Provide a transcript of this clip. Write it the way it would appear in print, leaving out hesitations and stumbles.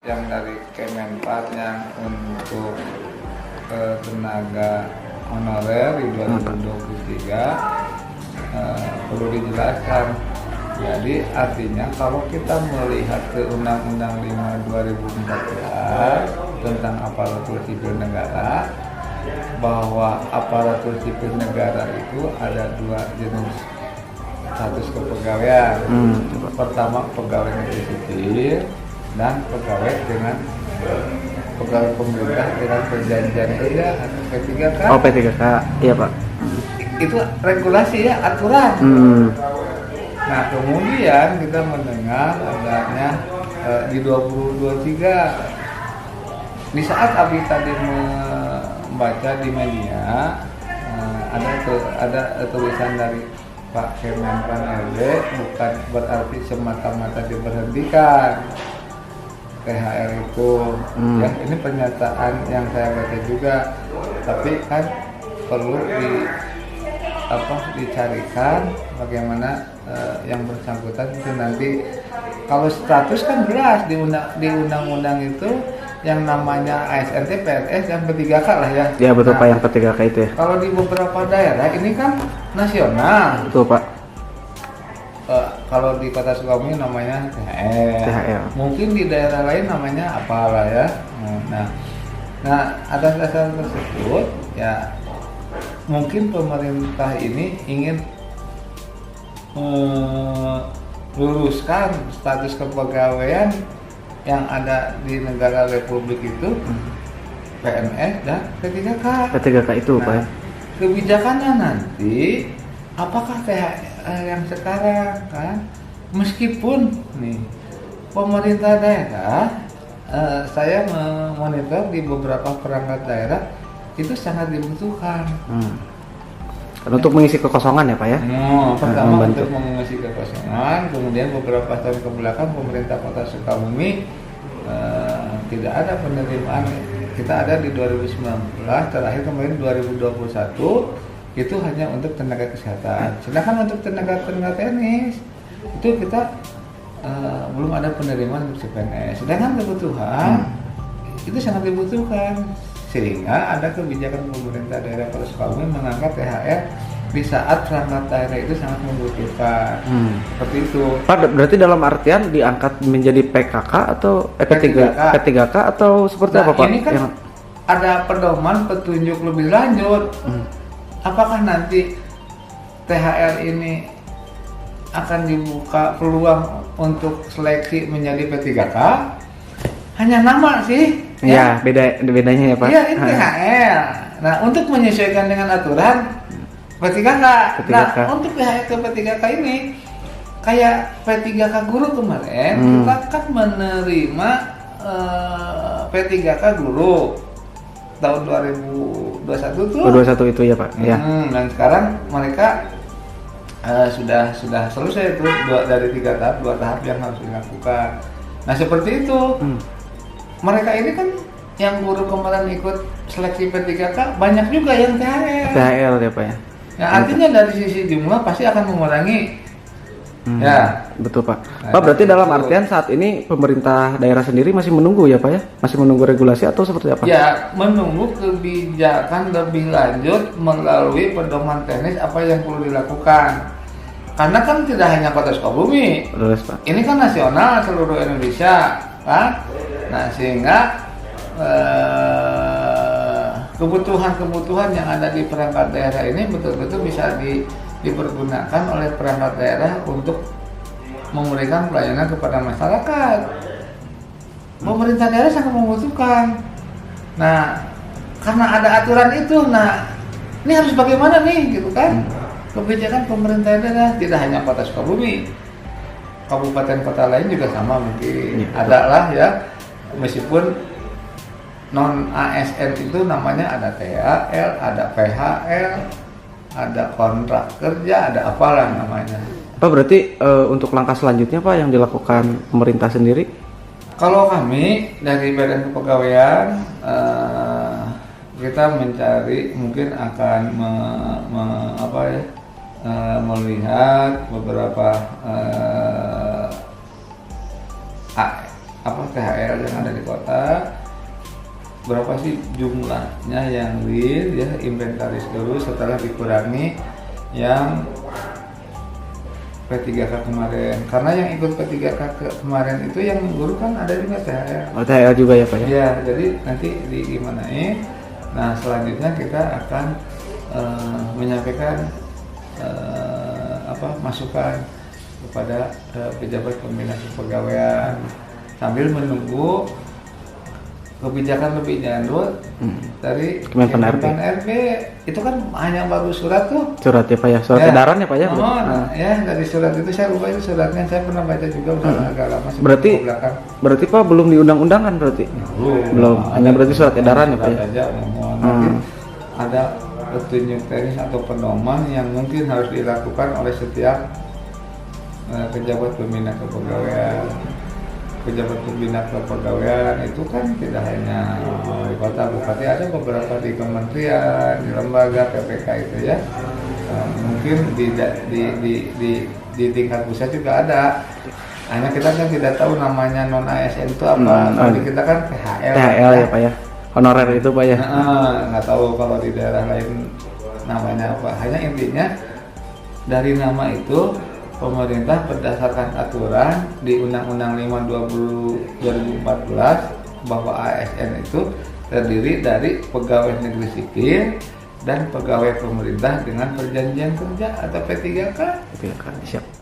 Yang dari Kemenpar yang untuk tenaga honorer di 2023 perlu dijelaskan. Jadi artinya kalau kita melihat ke Undang-Undang 5 2014 tentang aparatur sipil negara, bahwa aparatur sipil negara itu ada dua jenis status kepegawaian. Pertama pegawai negeri sipil dan pegawai dengan pegawai pemerintah dengan perjanjian kerja atau P3K. Oh, P3K, iya Pak. Itu regulasi ya, aturan. Nah kemudian kita mendengar adanya di 2023 di saat Abi tadi membaca di media ada tulisan dari Pak Kemenpan RB, bukan berarti semata-mata diberhentikan THR itu. Ya, ini pernyataan yang saya baca juga, tapi kan perlu dicarikan bagaimana yang bersangkutan itu nanti. Kalau status kan jelas di undang-undang itu yang namanya ASN, PNS dan P3K lah ya. Ya betul Pak, yang P3K itu ya. Kalau di beberapa daerah ini kan nasional. Betul Pak. Kalau di Kota Sukabumi namanya THR. Mungkin di daerah lain namanya apalah ya. Nah atas dasar tersebut ya mungkin pemerintah ini ingin meluruskan status kepegawaian yang ada di negara Republik itu PNS dan P3K. P3K itu Pak. Kebijakannya nanti apakah THR yang sekarang kan, meskipun nih pemerintah daerah, saya memonitor di beberapa perangkat daerah itu sangat dibutuhkan. Untuk mengisi kekosongan ya Pak ya? Pertama untuk mengisi kekosongan, kemudian beberapa tahun kebelakang pemerintah Kota Sukabumi tidak ada penerimaan. Kita ada di 2019, terakhir kemarin 2021 itu hanya untuk tenaga kesehatan. Sedangkan untuk tenaga teknis itu kita belum ada penerimaan untuk CPNS. Sedangkan kebutuhan itu sangat dibutuhkan, sehingga ada kebijakan pemerintah daerah Kota Sukabumi mengangkat THR di saat perangkat daerah itu sangat membutuhkan. Seperti itu. Pak, berarti dalam artian diangkat menjadi PKK atau P3K atau seperti apa Pak? Ini kan ada pedoman petunjuk lebih lanjut. Apakah nanti THR ini akan dibuka peluang untuk seleksi menjadi P3K? Hanya nama sih. Ya, bedanya ya Pak. Iya, ini THR. Nah, untuk menyesuaikan dengan aturan P3K. Nah, untuk THR ke P3K ini kayak P3K guru kemarin, kita kan menerima P3K guru tahun 2021 tuh. 2021 itu ya Pak. Ya. Dan sekarang mereka sudah selesai itu dari 3 tahap, 2 tahap yang harus dilakukan. Nah, seperti itu. Mereka ini kan yang guru kemarin ikut seleksi P3K banyak juga yang THR ya Pak ya. Nah, artinya dari sisi jumlah pasti akan mengurangi. Ya, betul Pak. Pak, berarti dalam artian saat ini pemerintah daerah sendiri masih menunggu ya Pak ya? Masih menunggu regulasi atau seperti apa? Ya, menunggu kebijakan lebih lanjut melalui pedoman teknis apa yang perlu dilakukan. Karena kan tidak hanya Kota Sukabumi. Terus Pak. Ini kan nasional seluruh Indonesia, kan? Nah, sehingga kebutuhan-kebutuhan yang ada di perangkat daerah ini betul-betul bisa dipergunakan oleh perangkat daerah untuk memberikan pelayanan kepada masyarakat. Pemerintah daerah sangat membutuhkan. Nah, karena ada aturan itu, nah ini harus bagaimana nih, gitu kan? Kebijakan pemerintah daerah tidak hanya Kota Sukabumi, kabupaten kota lain juga sama mungkin. Ada lah ya. Meskipun non ASN itu namanya ada THL, ada PHL, ada kontrak kerja, ada apalah namanya. Pak, berarti untuk langkah selanjutnya Pak yang dilakukan pemerintah sendiri? Kalau kami dari Badan Kepegawaian kita mencari, mungkin akan melihat beberapa THR yang ada di kota, berapa sih jumlahnya yang real ya, inventaris dulu, setelah dikurangi yang P3K kemarin, karena yang ikut P3K kemarin itu yang guru kan ada juga THR. Oh, THR juga ya Pak ya? Ya, jadi nanti digimanain. Nah selanjutnya kita akan menyampaikan masukan kepada pejabat pembina kepegawaian sambil menunggu kebijakan lebih lanjut dari Kemenpan RB. Itu kan hanya baru surat tuh. Surat ya Pak ya, surat edaran ya Pak ya? Ya dari surat itu saya lupa itu suratnya, saya pernah baca juga udah agak lama. Berarti Pak belum diundang-undangkan berarti? Belum. Hanya berarti surat edaran ya Pak ya? Aja, nanti ada petunjuk teknis atau pedoman yang mungkin harus dilakukan oleh setiap pejabat pembina kepegawaian. Pejabat pembina kepegawaian itu kan tidak hanya di kota bupati, ada beberapa di kementerian, di lembaga PPK itu ya. Mungkin di tingkat pusat juga ada. Hanya kita kan tidak tahu namanya non ASN itu apa. Tapi kita kan THL ya Pak ya. Honorer itu Pak ya. Nggak tahu kalau di daerah lain namanya apa. Hanya intinya dari nama itu pemerintah berdasarkan aturan di Undang-Undang 5/2014 bahwa ASN itu terdiri dari pegawai negeri sipil dan pegawai pemerintah dengan perjanjian kerja atau P3K. Siap.